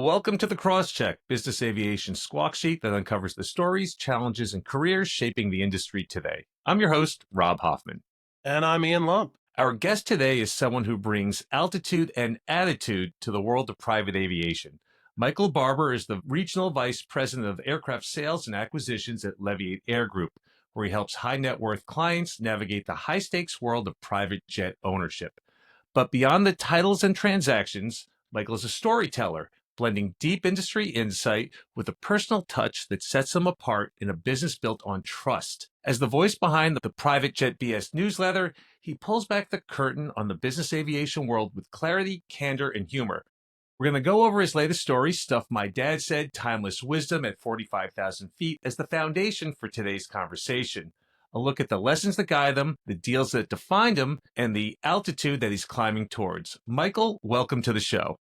Welcome to the Crosscheck, business aviation squawk sheet that uncovers the stories, challenges, and careers shaping the industry today. I'm your host, Rob Hoffman. And I'm Ian Lumpp. Our guest today is someone who brings altitude and attitude to the world of private aviation. Michael Barber is the Regional Vice President of Aircraft Sales and Acquisitions at Leviate Air Group, where he helps high net worth clients navigate the high stakes world of private jet ownership. But beyond the titles and transactions, Michael is a storyteller, blending deep industry insight with a personal touch that sets him apart in a business built on trust. As the voice behind the Private Jet BS newsletter, he pulls back the curtain on the business aviation world with clarity, candor, and humor. We're going to go over his latest story, Stuff My Dad Said, Timeless Wisdom at 45,000 feet, as the foundation for today's conversation. A look at the lessons that guide him, the deals that defined him, and the altitude that he's climbing towards. Michael, welcome to the show.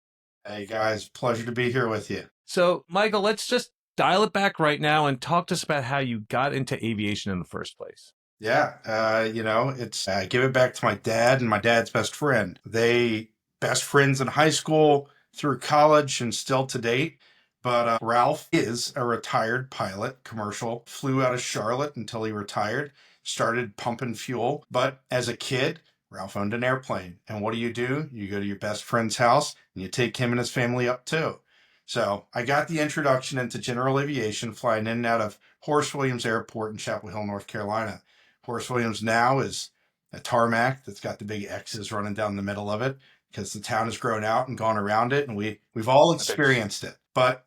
Hey guys, pleasure to be here with you. So, Michael, let's just dial it back right now and talk to us about how you got into aviation in the first place. Yeah, it's give it back to my dad and my dad's best friend. They best friends in high school, through college, and still to date. But Ralph is a retired pilot, commercial, flew out of Charlotte until he retired, started pumping fuel. But as a kid, Ralph owned an airplane. And what do? You go to your best friend's house and you take him and his family up too. So I got the introduction into general aviation, flying in and out of Horace Williams Airport in Chapel Hill, North Carolina. Horace Williams now is a tarmac that's got the big X's running down the middle of it because the town has grown out and gone around it, and we've all experienced it. But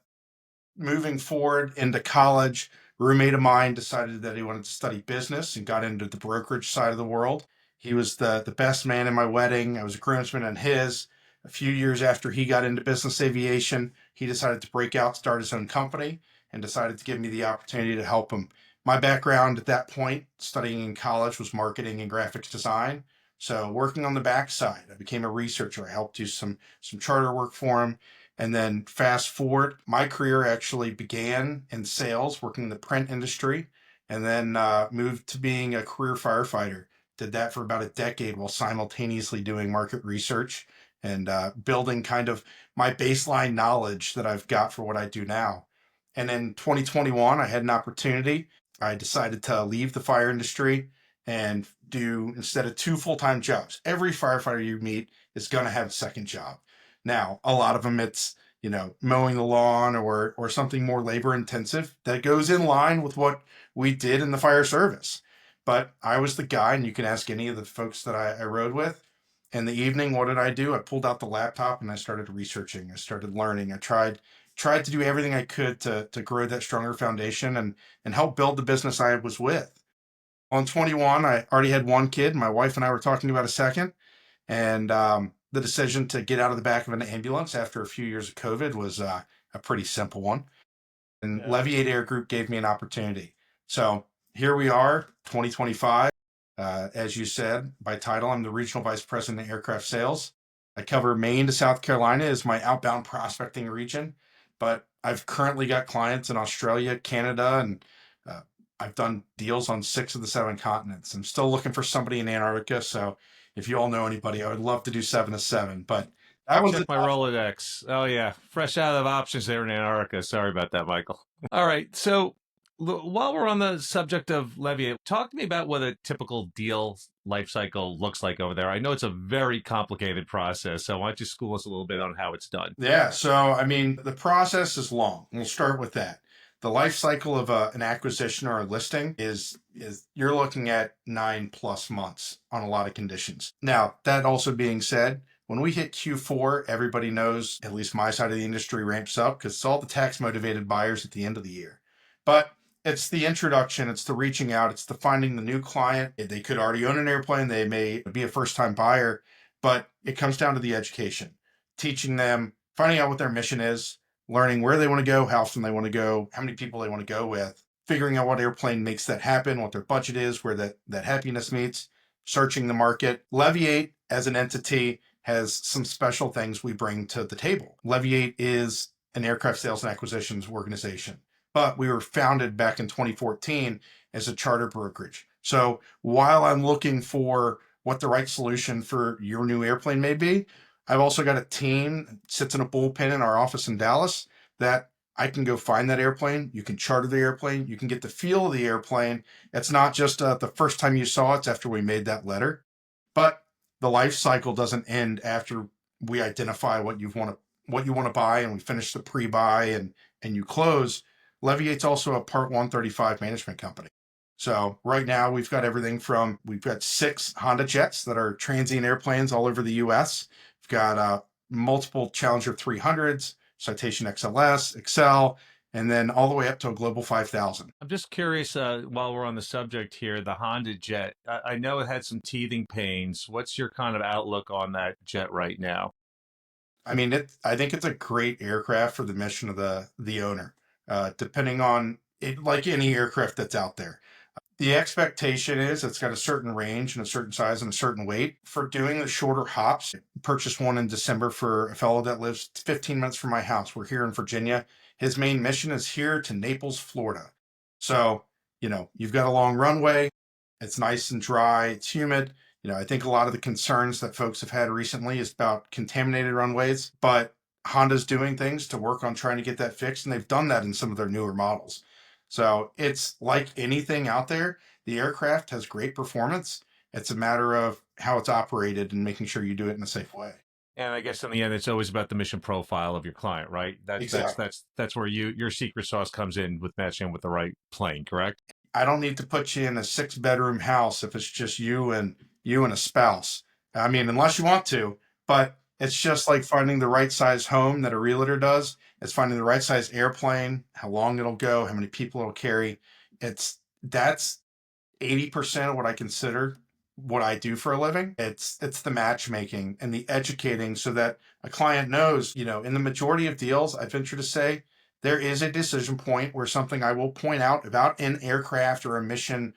moving forward into college, a roommate of mine decided that he wanted to study business and got into the brokerage side of the world. He was the best man in my wedding. I was a groomsman in his. A few years after he got into business aviation, he decided to break out, start his own company, and decided to give me the opportunity to help him. My background at that point, studying in college, was marketing and graphics design. So working on the backside, I became a researcher. I helped do some charter work for him. And then fast forward, my career actually began in sales, working in the print industry, and then moved to being a career firefighter. Did that for about a decade while simultaneously doing market research and building kind of my baseline knowledge that I've got for what I do now. And in 2021, I had an opportunity. I decided to leave the fire industry and do, instead of 2 full-time jobs. Every firefighter you meet is going to have a second job. Now, a lot of them, it's, mowing the lawn or something more labor intensive that goes in line with what we did in the fire service. But I was the guy, and you can ask any of the folks that I rode with. In the evening, what did I do? I pulled out the laptop and I started researching. I started learning. I tried to do everything I could to grow that stronger foundation and help build the business I was with. On 21, I already had 1 kid. My wife and I were talking about a second. And the decision to get out of the back of an ambulance after a few years of COVID was a pretty simple one. And Leviate Air Group gave me an opportunity. So here we are, 2025. As you said, by title, I'm the Regional Vice President of Aircraft Sales. I cover Maine to South Carolina as my outbound prospecting region, but I've currently got clients in Australia, Canada, and I've done deals on 6 of the 7 continents. I'm still looking for somebody in Antarctica, so if you all know anybody, I would love to do 7 to 7, but that was my Rolodex. Oh yeah, fresh out of options there in Antarctica. Sorry about that, Michael. All right, so while we're on the subject of Leviate, talk to me about what a typical deal life cycle looks like over there. I know it's a very complicated process, so why don't you school us a little bit on how it's done? Yeah, so the process is long. We'll start with that. The life cycle of an acquisition or a listing is you're looking at 9+ months on a lot of conditions. Now, that also being said, when we hit Q4, everybody knows, at least my side of the industry ramps up because it's all the tax motivated buyers at the end of the year. But it's the introduction, it's the reaching out, it's the finding the new client. They could already own an airplane, they may be a first-time buyer, but it comes down to the education, teaching them, finding out what their mission is, learning where they want to go, how often they want to go, how many people they want to go with, figuring out what airplane makes that happen, what their budget is, where that happiness meets, searching the market. Leviate as an entity has some special things we bring to the table. Leviate is an aircraft sales and acquisitions organization, but we were founded back in 2014 as a charter brokerage. So while I'm looking for what the right solution for your new airplane may be, I've also got a team that sits in a bullpen in our office in Dallas that I can go find that airplane. You can charter the airplane. You can get the feel of the airplane. It's not just the first time you saw it, it's after we made that letter. But the life cycle doesn't end after we identify what you want to buy and we finish the pre-buy and you close. Leviate's also a Part 135 management company. So right now we've got 6 Honda jets that are transient airplanes all over the US. We've got multiple Challenger 300s, Citation XLS, Excel, and then all the way up to a Global 5000. I'm just curious, while we're on the subject here, the Honda jet, I know it had some teething pains. What's your kind of outlook on that jet right now? I mean, I think it's a great aircraft for the mission of the owner. Depending on it, like any aircraft that's out there, the expectation is it's got a certain range and a certain size and a certain weight. For doing the shorter hops, purchased one in December for a fellow that lives 15 minutes from my house. We're here in Virginia. His main mission is here to Naples, Florida. So, you've got a long runway. It's nice and dry. It's humid. I think a lot of the concerns that folks have had recently is about contaminated runways, but Honda's doing things to work on trying to get that fixed, and they've done that in some of their newer models. So it's like anything out there. The aircraft has great performance. It's a matter of how it's operated and making sure you do it in a safe way. And I guess in the end, it's always about the mission profile of your client, right? Exactly. That's where your secret sauce comes in with matching with the right plane, correct? I don't need to put you in a 6-bedroom house if it's just you and a spouse. I mean, unless you want to, but it's just like finding the right size home that a realtor does. It's finding the right size airplane, how long it'll go, how many people it'll carry. That's 80% of what I consider what I do for a living. It's the matchmaking and the educating so that a client knows, in the majority of deals, I venture to say there is a decision point where something I will point out about an aircraft or a mission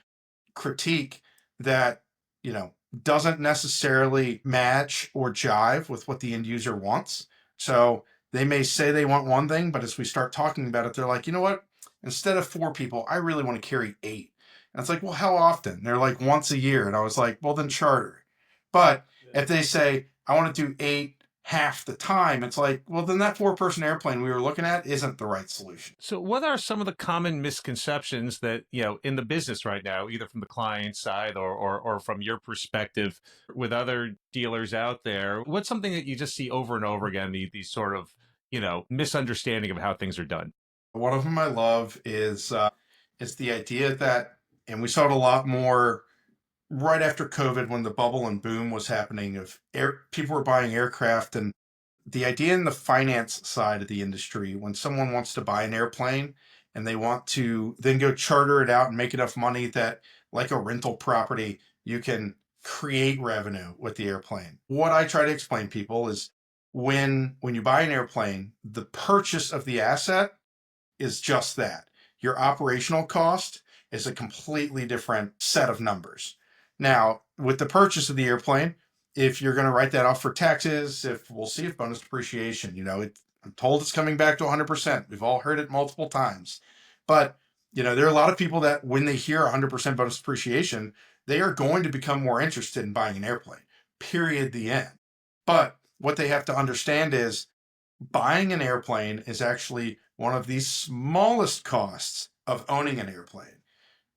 critique that, you know, doesn't necessarily match or jive with what the end user wants. So they may say they want one thing, but as we start talking about it, they're like, you know what? Instead of 4 people, I really want to carry 8. And it's like, well, how often? They're like, once a year. And I was like, well, then charter. But if they say, I want to do 8 half the time, it's like, well, then that 4-person airplane we were looking at isn't the right solution. So what are some of the common misconceptions that, in the business right now, either from the client side or from your perspective with other dealers out there? What's something that you just see over and over again, these sort of, misunderstanding of how things are done? One of them I love is the idea that, and we saw it a lot more right after COVID when the bubble and boom was happening of people were buying aircraft, and the idea in the finance side of the industry, when someone wants to buy an airplane and they want to then go charter it out and make enough money that, like a rental property, you can create revenue with the airplane. What I try to explain to people is when you buy an airplane, the purchase of the asset is just that. Your operational cost is a completely different set of numbers. Now, with the purchase of the airplane, if you're going to write that off for taxes, if we'll see if bonus depreciation, I'm told it's coming back to 100%. We've all heard it multiple times. But, there are a lot of people that when they hear 100% bonus depreciation, they are going to become more interested in buying an airplane, period, the end. But what they have to understand is buying an airplane is actually one of the smallest costs of owning an airplane.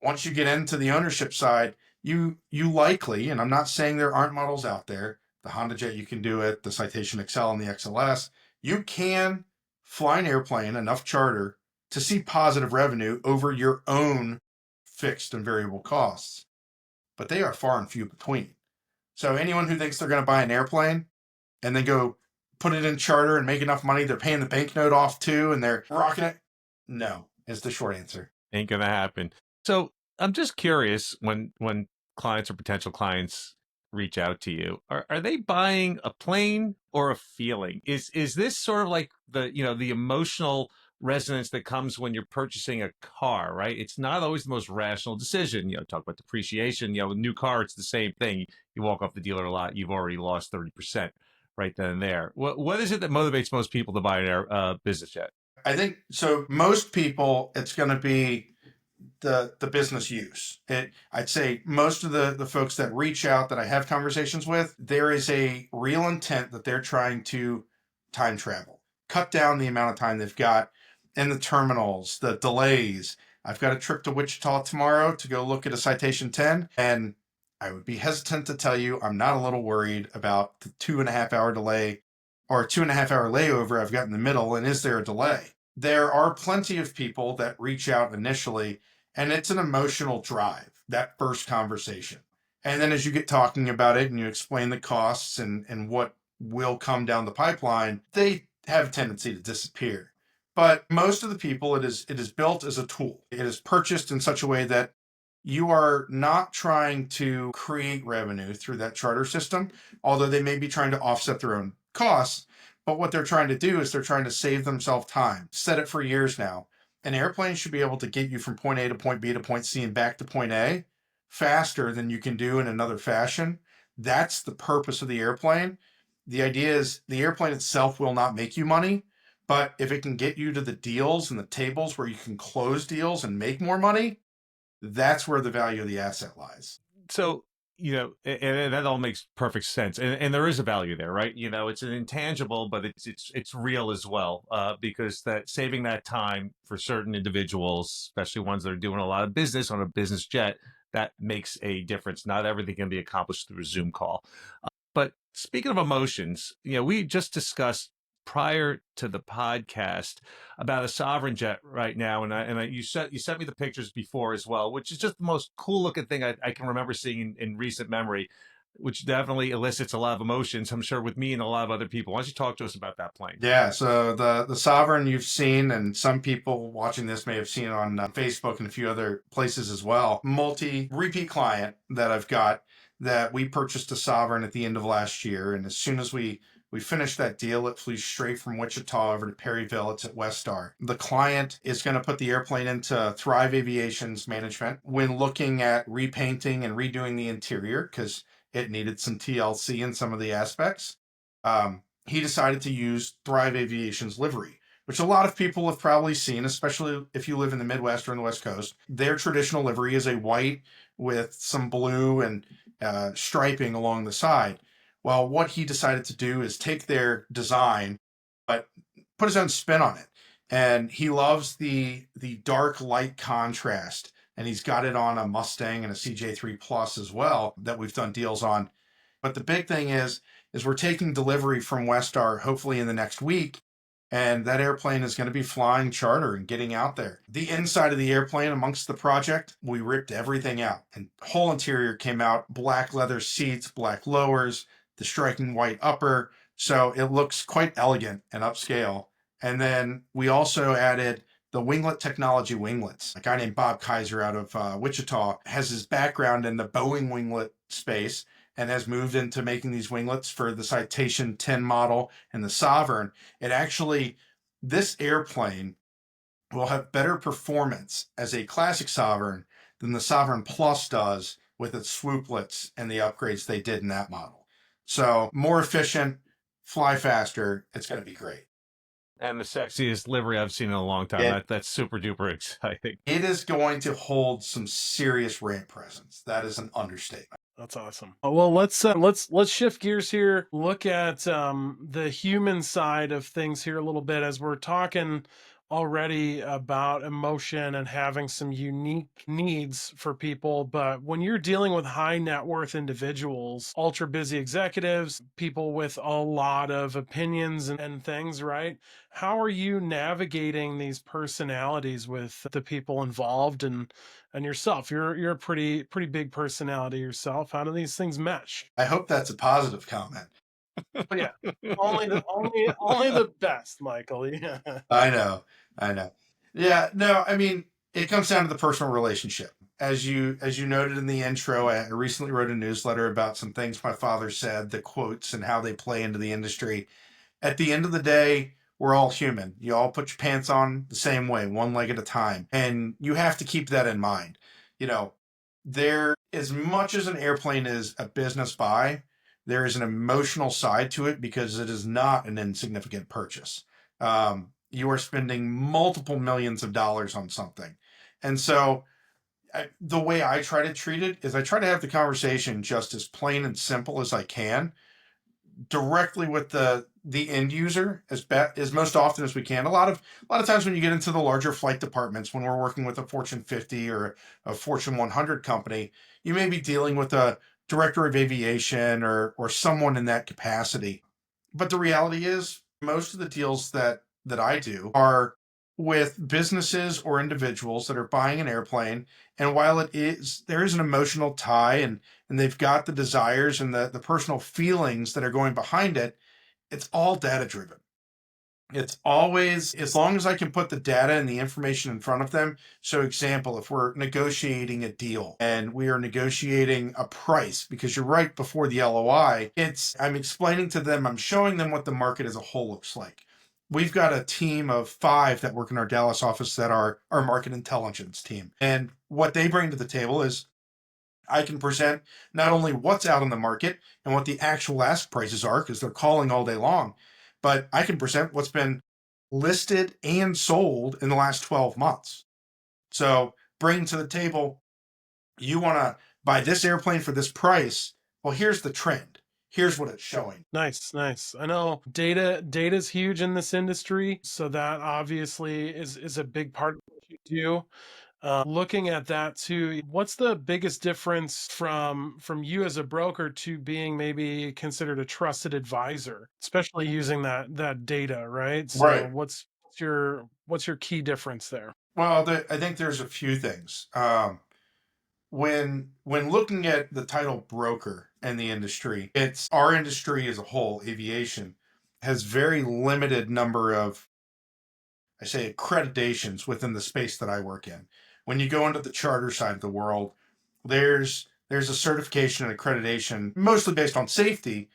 Once you get into the ownership side, you likely, and I'm not saying there aren't models out there, the Honda Jet, you can do it, the Citation XL and the XLS, you can fly an airplane, enough charter, to see positive revenue over your own fixed and variable costs. But they are far and few between. So anyone who thinks they're going to buy an airplane and then go put it in charter and make enough money, they're paying the banknote off too, and they're rocking it. No, is the short answer. Ain't gonna happen. So I'm just curious when clients or potential clients reach out to you, are they buying a plane or a feeling? Is this sort of like the emotional resonance that comes when you're purchasing a car, right? It's not always the most rational decision. Talk about depreciation, new car, it's the same thing. You walk off the dealer lot, you've already lost 30% right then and there. What is it that motivates most people to buy an business jet? I think so. Most people, it's going to be the business use. I'd say most of the folks that reach out that I have conversations with, there is a real intent that they're trying to time travel, cut down the amount of time they've got in the terminals, the delays. I've got a trip to Wichita tomorrow to go look at a Citation 10, and I would be hesitant to tell you I'm not a little worried about the 2.5 hour delay or 2.5 hour layover I've got in the middle, and is there a delay? There are plenty of people that reach out initially, and it's an emotional drive, that first conversation. And then as you get talking about it and you explain the costs and what will come down the pipeline, they have a tendency to disappear. But most of the people, it is built as a tool. It is purchased in such a way that you are not trying to create revenue through that charter system, although they may be trying to offset their own costs. But what they're trying to do is they're trying to save themselves time. Said it for years now. An airplane should be able to get you from point A to point B to point C and back to point A faster than you can do in another fashion. That's the purpose of the airplane. The idea is the airplane itself will not make you money, but if it can get you to the deals and the tables where you can close deals and make more money, that's where the value of the asset lies. So, and that all makes perfect sense. And there is a value there, right? It's an intangible, but it's real as well, because that saving that time for certain individuals, especially ones that are doing a lot of business on a business jet, that makes a difference. Not everything can be accomplished through a Zoom call. But speaking of emotions, we just discussed prior to the podcast about a sovereign jet right now, and you sent me the pictures before as well, which is just the most cool looking thing I can remember seeing in recent memory, which definitely elicits a lot of emotions, I'm sure, with me and a lot of other people. Why don't you talk to us about that plane? Yeah, so the Sovereign you've seen, and some people watching this may have seen on Facebook and a few other places as well. Multi repeat client that I've got, that we purchased a Sovereign at the end of last year, and as soon as we finished that deal, it flew straight from Wichita over to Perryville. It's at West Star. The client is going to put the airplane into Thrive Aviation's management when looking at repainting and redoing the interior because it needed some TLC in some of the aspects. He decided to use Thrive Aviation's livery, which a lot of people have probably seen, especially if you live in the Midwest or on the West Coast. Their traditional livery is a white with some blue and striping along the side. Well, what he decided to do is take their design, but put his own spin on it. And he loves the dark light contrast. And he's got it on a Mustang and a CJ3 Plus as well that we've done deals on. But the big thing is we're taking delivery from Westar hopefully in the next week, and that airplane is going to be flying charter and getting out there. The inside of the airplane amongst the project, we ripped everything out, and whole interior came out, black leather seats, black lowers, the striking white upper, so it looks quite elegant and upscale. And then we also added the winglet technology winglets. A guy named Bob Kaiser out of Wichita has his background in the Boeing winglet space and has moved into making these winglets for the Citation 10 model and the Sovereign. This airplane will have better performance as a classic Sovereign than the Sovereign Plus does with its swooplets and the upgrades they did in that model. So more efficient, fly faster. It's going to be great. And the sexiest livery I've seen in a long time. That's super duper exciting. It is going to hold some serious ramp presence. That is an understatement. That's awesome. Well, let's shift gears here. Look at the human side of things here a little bit as we're talking already about emotion and having some unique needs for people. But when you're dealing with high net worth individuals, ultra busy executives, people with a lot of opinions and things, right? How are you navigating these personalities with the people involved and yourself? You're a pretty big personality yourself. How do these things mesh? I hope that's a positive comment. Yeah, only the best, Michael. Yeah. I know. Yeah, no, I mean, it comes down to the personal relationship. As you noted in the intro, I recently wrote a newsletter about some things my father said, the quotes and how they play into the industry. At the end of the day, we're all human. You all put your pants on the same way, one leg at a time. And you have to keep that in mind. There, as much as an airplane is a business buy, there is an emotional side to it because it is not an insignificant purchase. You are spending multiple millions of dollars on something. And so the way I try to treat it is I try to have the conversation just as plain and simple as I can, directly with the end user as most often as we can. A lot of times when you get into the larger flight departments, when we're working with a Fortune 50 or a Fortune 100 company, you may be dealing with a director of aviation or someone in that capacity. But the reality is, most of the deals that I do are with businesses or individuals that are buying an airplane. And while there is an emotional tie, and they've got the desires and the personal feelings that are going behind it, it's all data driven. It's always, as long as I can put the data and the information in front of them. So, example, if we're negotiating a deal and we are negotiating a price, because you're right before the LOI, I'm explaining to them, I'm showing them what the market as a whole looks like. We've got a team of 5 that work in our Dallas office that are our market intelligence team. And what they bring to the table is I can present not only what's out on the market and what the actual ask prices are, because they're calling all day long, but I can present what's been listed and sold in the last 12 months. So bring to the table, you want to buy this airplane for this price. Well, here's the trend. Here's what it's showing. Nice, nice. I know data's huge in this industry, so that obviously is a big part of what you do. Looking at that too, what's the biggest difference from you as a broker to being maybe considered a trusted advisor, especially using that data, right? So Right. what's your key difference there? Well, I think there's a few things. When looking at the title broker in the industry, it's our industry as a whole, aviation, has very limited number of, I say, accreditations within the space that I work in. When you go into the charter side of the world, there's a certification and accreditation mostly based on safety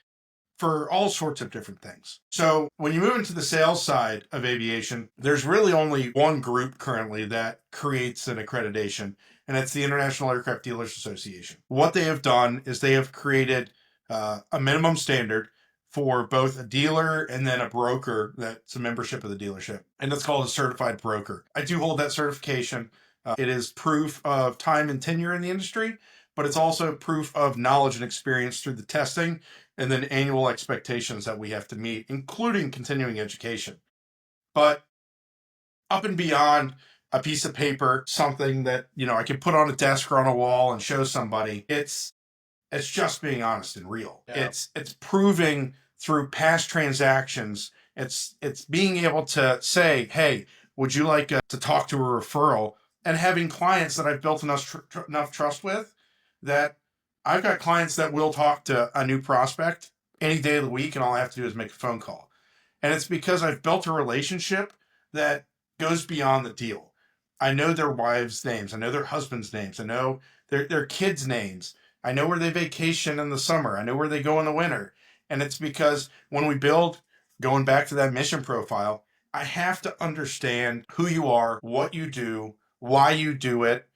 for all sorts of different things. So when you move into the sales side of aviation, there's really only one group currently that creates an accreditation, and it's the International Aircraft Dealers Association. What they have done is they have created a minimum standard for both a dealer and then a broker that's a membership of the dealership, and it's called a certified broker. I do hold that certification. It is proof of time and tenure in the industry, but it's also proof of knowledge and experience through the testing and then annual expectations that we have to meet, including continuing education. But up and beyond a piece of paper, something that, I can put on a desk or on a wall and show somebody, it's just being honest and real. Yeah. It's proving through past transactions. It's being able to say, hey, would you like to talk to a referral? And having clients that I've built enough trust with, that I've got clients that will talk to a new prospect any day of the week, and all I have to do is make a phone call. And it's because I've built a relationship that goes beyond the deal. I know their wives' names. I know their husbands' names. I know their kids' names. I know where they vacation in the summer. I know where they go in the winter. And it's because when we build, going back to that mission profile, I have to understand who you are, what you do, why you do it,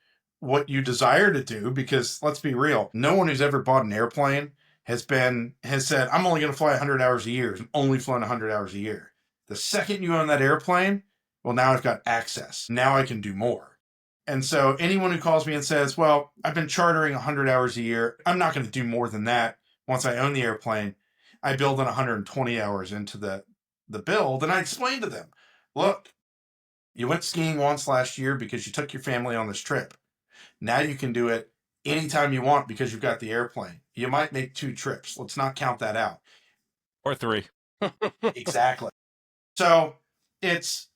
what you desire to do. Because let's be real, no one who's ever bought an airplane has said, I'm only going to fly 100 hours a year. I'm only flying 100 hours a year. The second you own that airplane, well, now I've got access. Now I can do more. And so anyone who calls me and says, well, I've been chartering 100 hours a year, I'm not going to do more than that once I own the airplane. I build in 120 hours into the build, and I explain to them, look, you went skiing once last year because you took your family on this trip. Now you can do it anytime you want because you've got the airplane. You might make 2 trips. Let's not count that out. Or 3. Exactly. So it's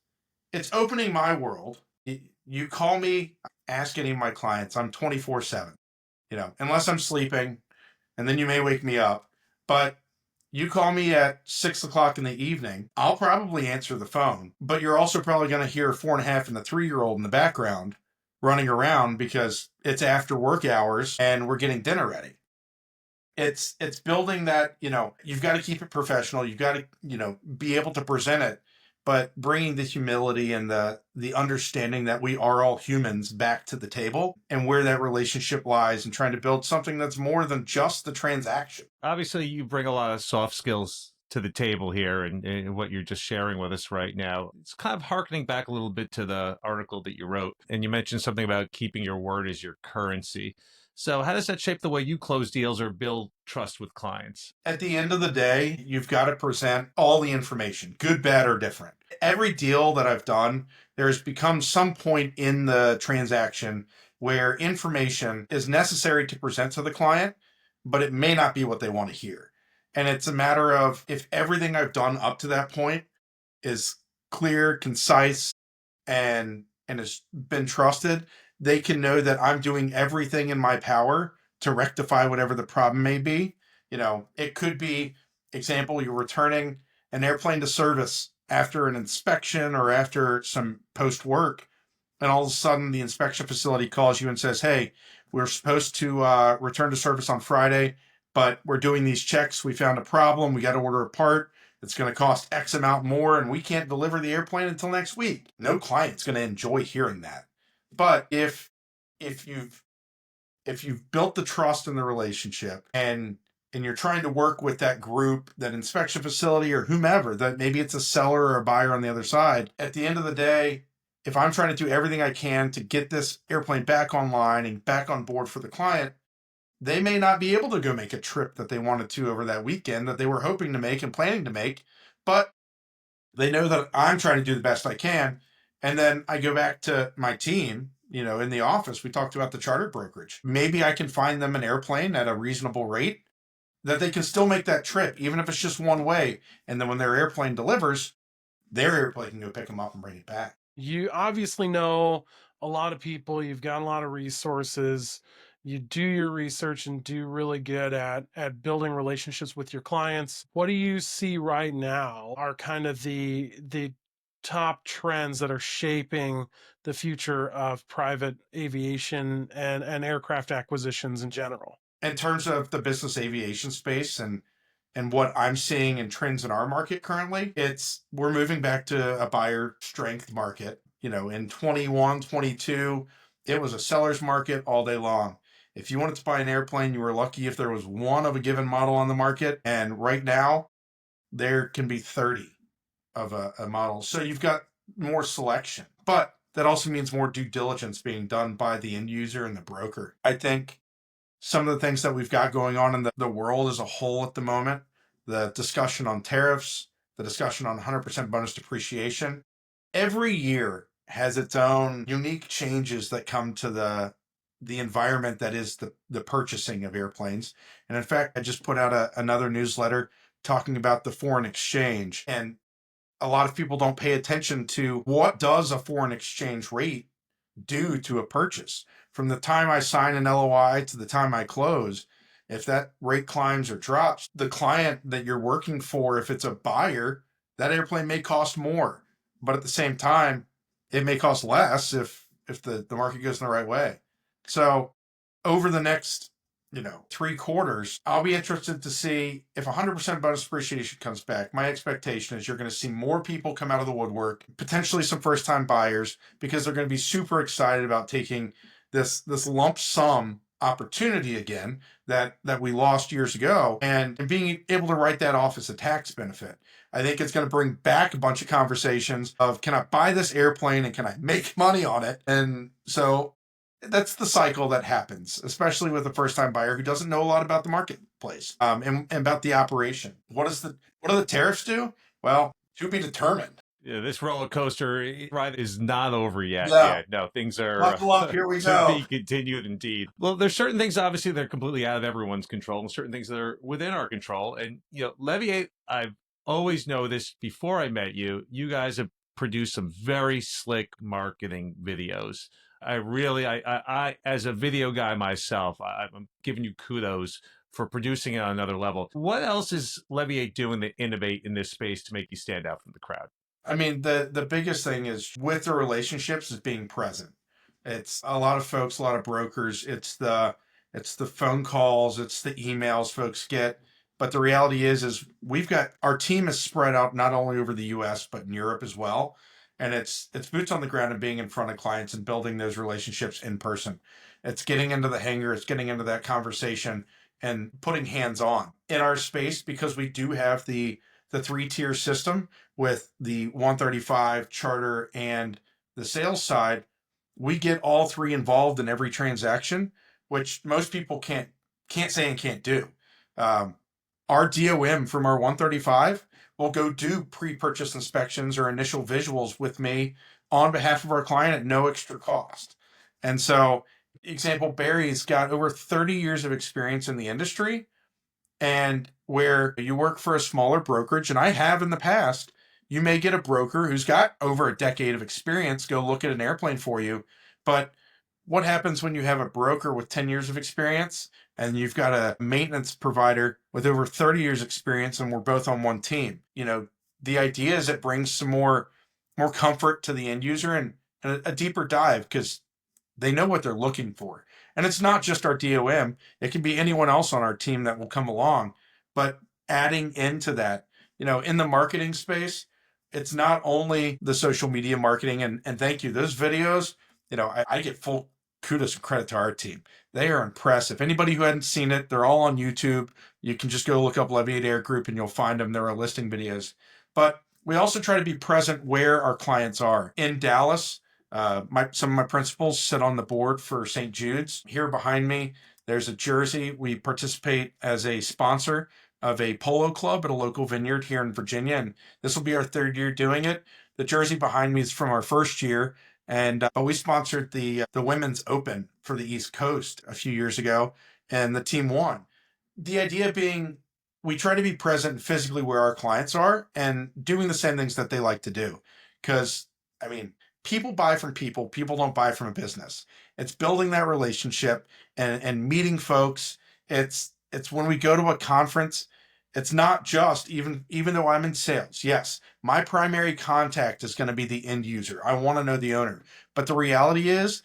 opening my world. You call me, ask any of my clients. I'm 24/7, unless I'm sleeping, and then you may wake me up. But you call me at 6 o'clock in the evening, I'll probably answer the phone. But you're also probably going to hear 4.5 and the 3-year-old in the background running around because it's after work hours and we're getting dinner ready. It's building that, you've got to keep it professional. You've got to, be able to present it, but bringing the humility and the understanding that we are all humans back to the table and where that relationship lies, and trying to build something that's more than just the transaction. Obviously, you bring a lot of soft skills to the table here and what you're just sharing with us right now. It's kind of harkening back a little bit to the article that you wrote. And you mentioned something about keeping your word as your currency. So how does that shape the way you close deals or build trust with clients? At the end of the day, you've got to present all the information, good, bad, or different. Every deal that I've done, there's become some point in the transaction where information is necessary to present to the client, but it may not be what they want to hear. And it's a matter of if everything I've done up to that point is clear, concise, and has been trusted, they can know that I'm doing everything in my power to rectify whatever the problem may be. It could be, example, you're returning an airplane to service after an inspection or after some post work, and all of a sudden the inspection facility calls you and says, hey, we're supposed to return to service on Friday, but we're doing these checks. We found a problem. We got to order a part. It's going to cost X amount more, and we can't deliver the airplane until next week. No client's going to enjoy hearing that. But if you've built the trust in the relationship and you're trying to work with that group, that inspection facility, or whomever, that maybe it's a seller or a buyer on the other side, at the end of the day, if I'm trying to do everything I can to get this airplane back online and back on board for the client, they may not be able to go make a trip that they wanted to over that weekend that they were hoping to make and planning to make, but they know that I'm trying to do the best I can. And then I go back to my team, in the office, we talked about the charter brokerage. Maybe I can find them an airplane at a reasonable rate that they can still make that trip, even if it's just one way. And then when their airplane delivers, their airplane can go pick them up and bring it back. You obviously know a lot of people, you've got a lot of resources, you do your research and do really good at building relationships with your clients. What do you see right now are kind of the top trends that are shaping the future of private aviation and aircraft acquisitions in general? In terms of the business aviation space and what I'm seeing in trends in our market currently, we're moving back to a buyer strength market. In 21, 22, it was a seller's market all day long. If you wanted to buy an airplane, you were lucky if there was one of a given model on the market. And right now, there can be 30 of a model. So you've got more selection. But that also means more due diligence being done by the end user and the broker. I think some of the things that we've got going on in the world as a whole at the moment, the discussion on tariffs, the discussion on 100% bonus depreciation, every year has its own unique changes that come to the environment that is the purchasing of airplanes. And in fact, I just put out another newsletter talking about the foreign exchange. And a lot of people don't pay attention to what does a foreign exchange rate do to a purchase. From the time I sign an LOI to the time I close, if that rate climbs or drops, the client that you're working for, if it's a buyer, that airplane may cost more. But at the same time, it may cost less if the market goes in the right way. So over the next 3 quarters, I'll be interested to see if 100% bonus depreciation comes back. My expectation is you're going to see more people come out of the woodwork, potentially some first-time buyers, because they're going to be super excited about taking this lump sum opportunity again that we lost years ago and being able to write that off as a tax benefit. I think it's going to bring back a bunch of conversations of, can I buy this airplane and can I make money on it? And so that's the cycle that happens, especially with a first-time buyer who doesn't know a lot about the marketplace and about the operation. What do the tariffs do? Well, to be determined. Yeah, this roller coaster ride is not over yet. No. Yeah, no, things are Buckle up, here we to go. be continued indeed. Well, there's certain things obviously that are completely out of everyone's control, and certain things that are within our control. And Leviate, I've always noticed before I met you, you guys have produced some very slick marketing videos. I as a video guy myself, I'm giving you kudos for producing it on another level. What else is Leviate doing to innovate in this space to make you stand out from the crowd? I mean, the biggest thing is with the relationships is being present. It's a lot of folks, a lot of brokers. It's the phone calls, it's the emails folks get. But the reality is we've got our team is spread out not only over the U.S. but in Europe as well. And it's boots on the ground and being in front of clients and building those relationships in person. It's getting into the hangar, it's getting into that conversation and putting hands on in our space, because we do have the the 3-tier system with the 135, charter, and the sales side, we get all three involved in every transaction, which most people can't say and can't do. Our DOM from our 135 will go do pre-purchase inspections or initial visuals with me on behalf of our client at no extra cost. And so, example, Barry's got over 30 years of experience in the industry, and where you work for a smaller brokerage, and I have in the past, you may get a broker who's got over a decade of experience go look at an airplane for you. But what happens when you have a broker with 10 years of experience and you've got a maintenance provider with over 30 years experience and we're both on one team? The idea is it brings some more comfort to the end user and a deeper dive, because they know what they're looking for. And it's not just our DOM. It can be anyone else on our team that will come along. But adding into that, in the marketing space, it's not only the social media marketing. And thank you. Those videos, I get full kudos and credit to our team. They are impressive. Anybody who hadn't seen it, they're all on YouTube. You can just go look up Leviate Air Group and you'll find them. There are listing videos. But we also try to be present where our clients are. In Dallas, some of my principals sit on the board for St. Jude's. Here behind me, there's a jersey. We participate as a sponsor of a polo club at a local vineyard here in Virginia, and this will be our 3rd year doing it. The jersey behind me is from our 1st year, but we sponsored the Women's Open for the East Coast a few years ago, and the team won. The idea being, we try to be present physically where our clients are and doing the same things that they like to do. Because, people buy from people. People don't buy from a business. It's building that relationship and meeting folks. It's when we go to a conference, it's not just, even though I'm in sales, yes, my primary contact is going to be the end user. I want to know the owner. But the reality is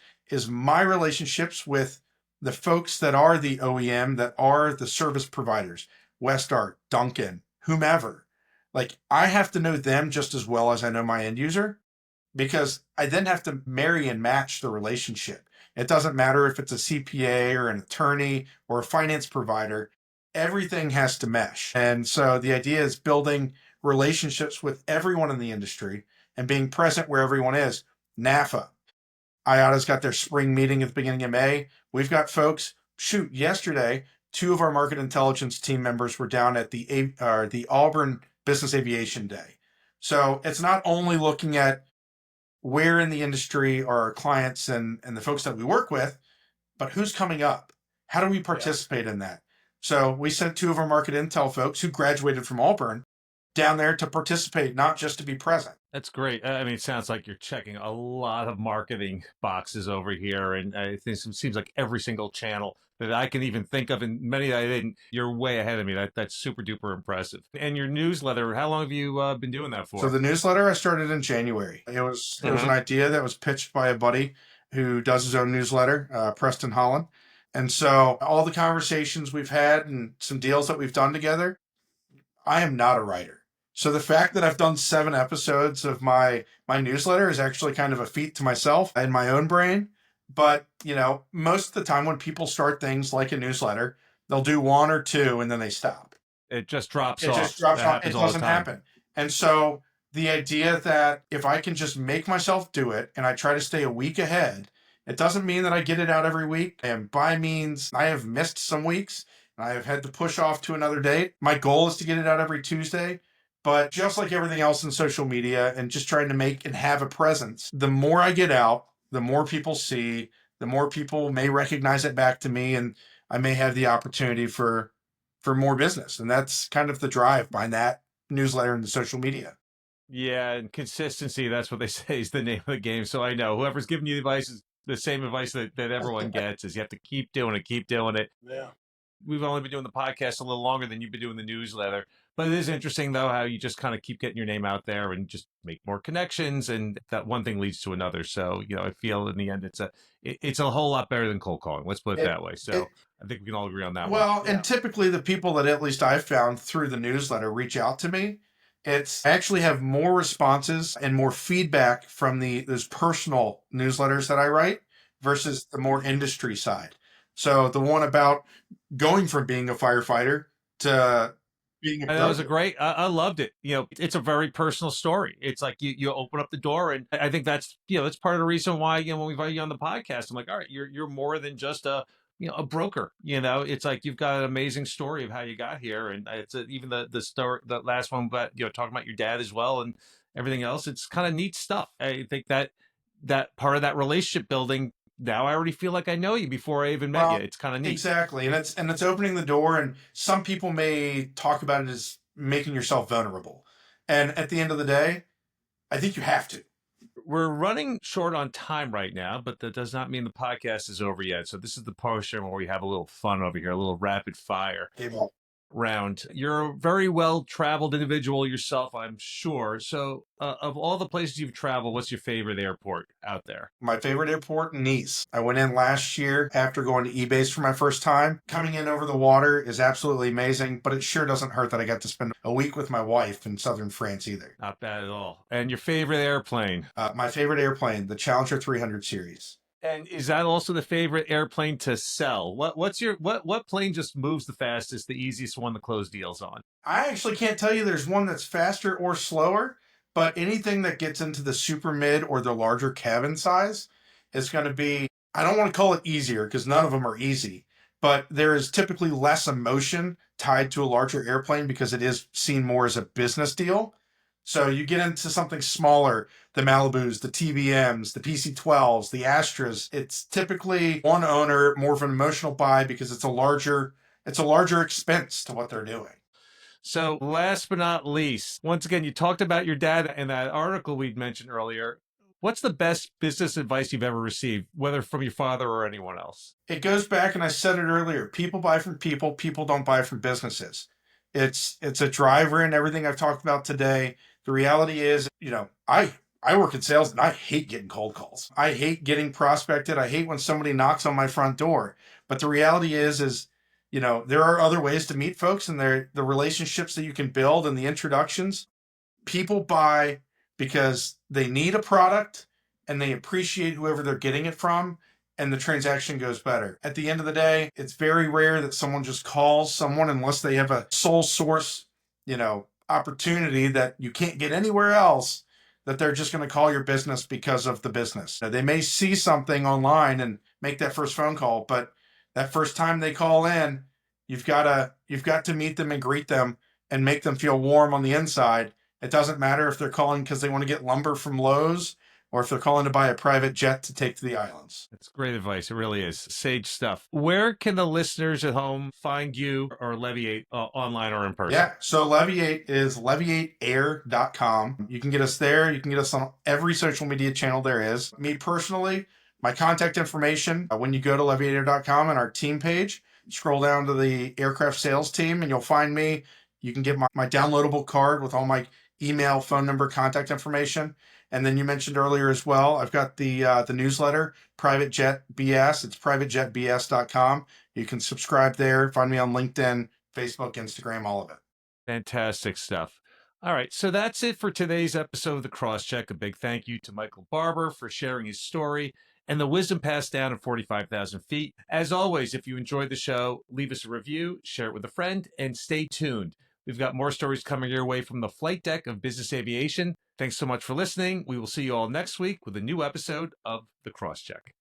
my relationships with the folks that are the OEM, that are the service providers, Westart, Duncan, whomever, I have to know them just as well as I know my end user, because I then have to marry and match the relationship. It doesn't matter if it's a CPA or an attorney or a finance provider. Everything has to mesh. And so the idea is building relationships with everyone in the industry and being present where everyone is. NAFA, IATA's got their spring meeting at the beginning of May. We've got folks, yesterday, 2 of our market intelligence team members were down at the Auburn Business Aviation Day. So it's not only looking at where in the industry are our clients and the folks that we work with, but who's coming up? How do we participate in that? So we sent 2 of our market intel folks who graduated from Auburn down there to participate, not just to be present. That's great. It sounds like you're checking a lot of marketing boxes over here. And I think it seems like every single channel that I can even think of, and many that I didn't, you're way ahead of me. That's super duper impressive. And your newsletter, how long have you been doing that for? So the newsletter, I started in January. It was an idea that was pitched by a buddy who does his own newsletter, Preston Holland. And so all the conversations we've had and some deals that we've done together, I am not a writer. So the fact that I've done 7 episodes of my newsletter is actually kind of a feat to myself in my own brain. But, most of the time when people start things like a newsletter, they'll do 1 or 2 and then they stop. It just drops off. It doesn't happen. And so the idea that if I can just make myself do it and I try to stay a week ahead, it doesn't mean that I get it out every week. And by means, I have missed some weeks. I have had to push off to another date. My goal is to get it out every Tuesday. But just like everything else in social media and just trying to make and have a presence, the more I get out, the more people see, the more people may recognize it back to me, and I may have the opportunity for more business. And that's kind of the drive behind that newsletter and the social media. Yeah, and consistency, that's what they say is the name of the game. So I know whoever's giving you advice is the same advice that everyone gets, is you have to keep doing it. Yeah. We've only been doing the podcast a little longer than you've been doing the newsletter. But it is interesting, though, how you just kind of keep getting your name out there and just make more connections, and that one thing leads to another. So, I feel in the end it's a whole lot better than cold calling. Let's put it that way. So I think we can all agree on that one. Well, and typically the people that at least I've found through the newsletter reach out to me. I actually have more responses and more feedback from those personal newsletters that I write versus the more industry side. So the one about going from being a firefighter to being a And that was a broker. great, I loved it. It's a very personal story. It's like you open up the door, and I think that's part of the reason why, when we invite you on the podcast, I'm like, all right, you're more than just a broker. It's like you've got an amazing story of how you got here. And even the story, the last one, but, talking about your dad as well and everything else. It's kind of neat stuff. I think that part of that relationship building, now I already feel like I know you before I even met you. Well, It's kind of neat. exactly. And it's opening the door, and some people may talk about it as making yourself vulnerable. And at the end of the day, I think you have to. We're running short on time right now, but that does not mean the podcast is over yet. So this is the portion where we have a little fun over here, a little rapid fire Okay, well, round. You're a very well-traveled individual yourself, I'm sure. So of all the places you've traveled, what's your favorite airport out there? my favorite airport, Nice. I went in last year after going to eBase for my first time. Coming in over the water is absolutely amazing, but it sure doesn't hurt that I got to spend a week with my wife in southern France either. Not bad at all. And your favorite airplane? My favorite airplane, the Challenger 300 series. And is that also the favorite airplane to sell? What plane just moves the fastest, the easiest one to close deals on? I actually can't tell you there's one that's faster or slower, but anything that gets into the super mid or the larger cabin size is going to be, I don't want to call it easier because none of them are easy, but there is typically less emotion tied to a larger airplane because it is seen more as a business deal. So you get into something smaller, the Malibus, the TBMs, the PC-12s, the Astras. It's typically one owner, more of an emotional buy because it's a larger expense to what they're doing. So last but not least, once again, you talked about your dad in that article we'd mentioned earlier. What's the best business advice you've ever received, whether from your father or anyone else? It goes back, and I said it earlier, people buy from people, people don't buy from businesses. It's a driver in everything I've talked about today. The reality is, I work in sales and I hate getting cold calls. I hate getting prospected. I hate when somebody knocks on my front door. But the reality is, there are other ways to meet folks, and the relationships that you can build and the introductions. People buy because they need a product and they appreciate whoever they're getting it from, and the transaction goes better. At the end of the day, it's very rare that someone just calls someone unless they have a sole source, opportunity that you can't get anywhere else, that they're just going to call your business because of the business. Now, they may see something online and make that first phone call, but that first time they call in, you've got to meet them and greet them and make them feel warm on the inside. It doesn't matter if they're calling because they want to get lumber from Lowe's or if they're calling to buy a private jet to take to the islands. That's great advice. It really is. Sage stuff. Where can the listeners at home find you or Leviate online or in person? Yeah, so Leviate is leviateair.com. You can get us there. You can get us on every social media channel there is. Me personally, my contact information, when you go to leviateair.com and our team page, scroll down to the aircraft sales team and you'll find me. You can get my downloadable card with all my email, phone number, contact information. And then you mentioned earlier as well, I've got the newsletter, Private Jet BS. It's privatejetbs.com. You can subscribe there. Find me on LinkedIn, Facebook, Instagram, all of it. Fantastic stuff. All right, so that's it for today's episode of The Crosscheck. A big thank you to Michael Barber for sharing his story and the wisdom passed down at 45,000 feet. As always, if you enjoyed the show, leave us a review, share it with a friend, and stay tuned. We've got more stories coming your way from the flight deck of business aviation. Thanks so much for listening. We will see you all next week with a new episode of The Crosscheck.